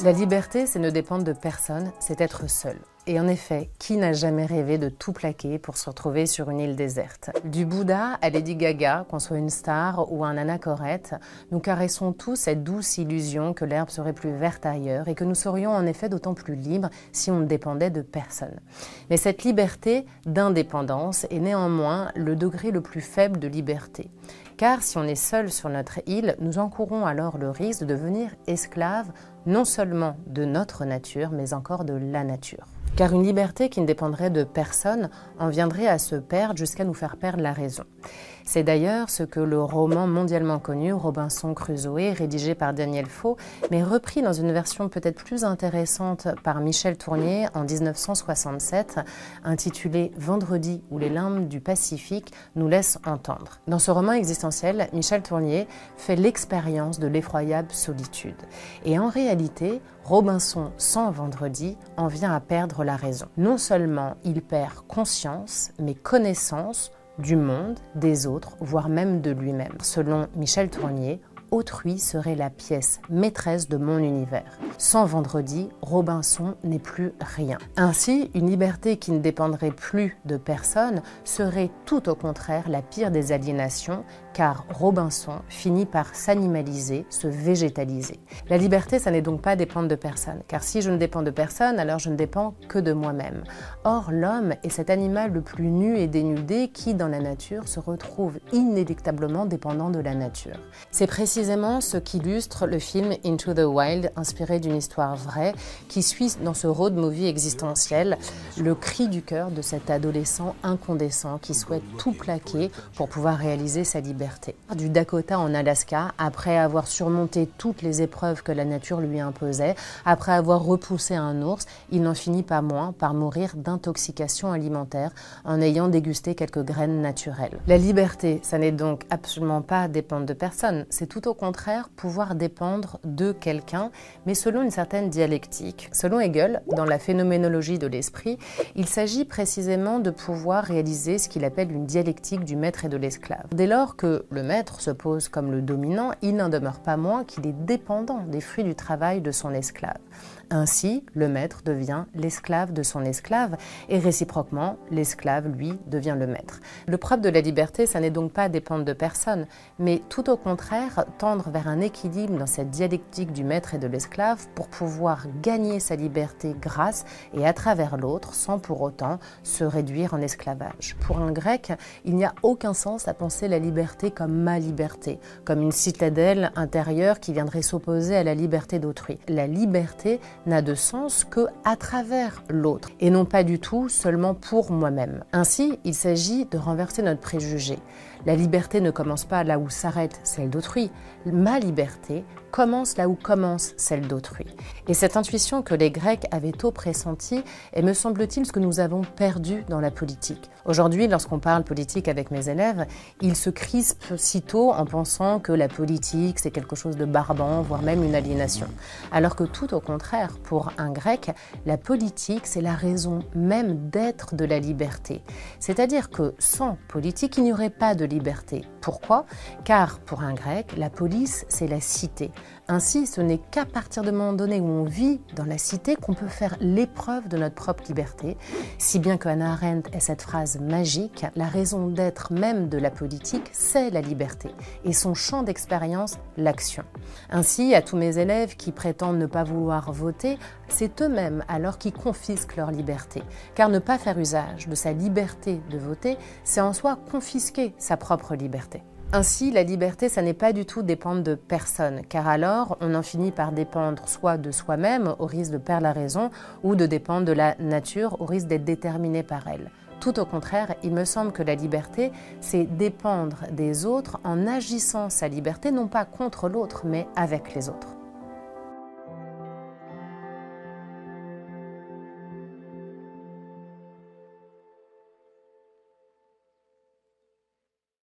La liberté, c'est ne dépendre de personne, c'est être seul. Et en effet, qui n'a jamais rêvé de tout plaquer pour se retrouver sur une île déserte? Du Bouddha à Lady Gaga, qu'on soit une star ou un anachorète, nous caressons tous cette douce illusion que l'herbe serait plus verte ailleurs et que nous serions en effet d'autant plus libres si on ne dépendait de personne. Mais cette liberté d'indépendance est néanmoins le degré le plus faible de liberté. Car si on est seul sur notre île, nous encourons alors le risque de devenir esclaves non seulement de notre nature, mais encore de la nature. Car une liberté qui ne dépendrait de personne en viendrait à se perdre jusqu'à nous faire perdre la raison. C'est d'ailleurs ce que le roman mondialement connu Robinson Crusoe, rédigé par Daniel Foe, mais repris dans une version peut-être plus intéressante par Michel Tournier en 1967, intitulé Vendredi ou les limbes du Pacifique, nous laisse entendre. Dans ce roman existentiel, Michel Tournier fait l'expérience de l'effroyable solitude. Et en réalité, Robinson sans Vendredi en vient à perdre la raison. Non seulement il perd conscience, mais connaissance du monde, des autres, voire même de lui-même. Selon Michel Tournier, autrui serait la pièce maîtresse de mon univers. Sans Vendredi, Robinson n'est plus rien. Ainsi, une liberté qui ne dépendrait plus de personne serait tout au contraire la pire des aliénations, car Robinson finit par s'animaliser, se végétaliser. La liberté, ça n'est donc pas dépendre de personne, car si je ne dépends de personne, alors je ne dépends que de moi-même. Or, l'homme est cet animal le plus nu et dénudé qui, dans la nature, se retrouve inéluctablement dépendant de la nature. C'est précisément ce qu'illustre le film Into the Wild, inspiré d'une histoire vraie, qui suit dans ce road movie existentiel le cri du cœur de cet adolescent incandescent qui souhaite tout plaquer pour pouvoir réaliser sa liberté. Du Dakota en Alaska, après avoir surmonté toutes les épreuves que la nature lui imposait, après avoir repoussé un ours, il n'en finit pas moins par mourir d'intoxication alimentaire en ayant dégusté quelques graines naturelles. La liberté, ça n'est donc absolument pas dépendre de personne, c'est tout au contraire pouvoir dépendre de quelqu'un, mais selon une certaine dialectique. Selon Hegel, dans la phénoménologie de l'esprit, il s'agit précisément de pouvoir réaliser ce qu'il appelle une dialectique du maître et de l'esclave. Dès lors que le maître se pose comme le dominant, il n'en demeure pas moins qu'il est dépendant des fruits du travail de son esclave. Ainsi, le maître devient l'esclave de son esclave et réciproquement, l'esclave, lui, devient le maître. Le propre de la liberté, ça n'est donc pas dépendre de personne, mais tout au contraire, tendre vers un équilibre dans cette dialectique du maître et de l'esclave pour pouvoir gagner sa liberté grâce et à travers l'autre, sans pour autant se réduire en esclavage. Pour un grec, il n'y a aucun sens à penser la liberté comme ma liberté, comme une citadelle intérieure qui viendrait s'opposer à la liberté d'autrui. La liberté n'a de sens que à travers l'autre et non pas du tout seulement pour moi-même. Ainsi, il s'agit de renverser notre préjugé. La liberté ne commence pas là où s'arrête celle d'autrui. Ma liberté commence là où commence celle d'autrui. Et cette intuition que les Grecs avaient tôt pressentie est, me semble-t-il, ce que nous avons perdu dans la politique. Aujourd'hui, lorsqu'on parle politique avec mes élèves, ils se crispent sitôt en pensant que la politique, c'est quelque chose de barbant, voire même une aliénation. Alors que tout au contraire, pour un Grec, la politique, c'est la raison même d'être de la liberté. C'est-à-dire que sans politique, il n'y aurait pas de liberté. Pourquoi? Car pour un Grec, la police, c'est la cité. Ainsi, ce n'est qu'à partir du moment donné où on vit dans la cité qu'on peut faire l'épreuve de notre propre liberté, si bien que Hannah Arendt ait cette phrase magique, la raison d'être même de la politique, c'est la liberté, et son champ d'expérience, l'action. Ainsi, à tous mes élèves qui prétendent ne pas vouloir voter, c'est eux-mêmes alors qui confisquent leur liberté, car ne pas faire usage de sa liberté de voter, c'est en soi confisquer sa propre liberté. Ainsi, la liberté, ça n'est pas du tout dépendre de personne, car alors on en finit par dépendre soit de soi-même, au risque de perdre la raison, ou de dépendre de la nature, au risque d'être déterminé par elle. Tout au contraire, il me semble que la liberté, c'est dépendre des autres en agissant sa liberté, non pas contre l'autre, mais avec les autres.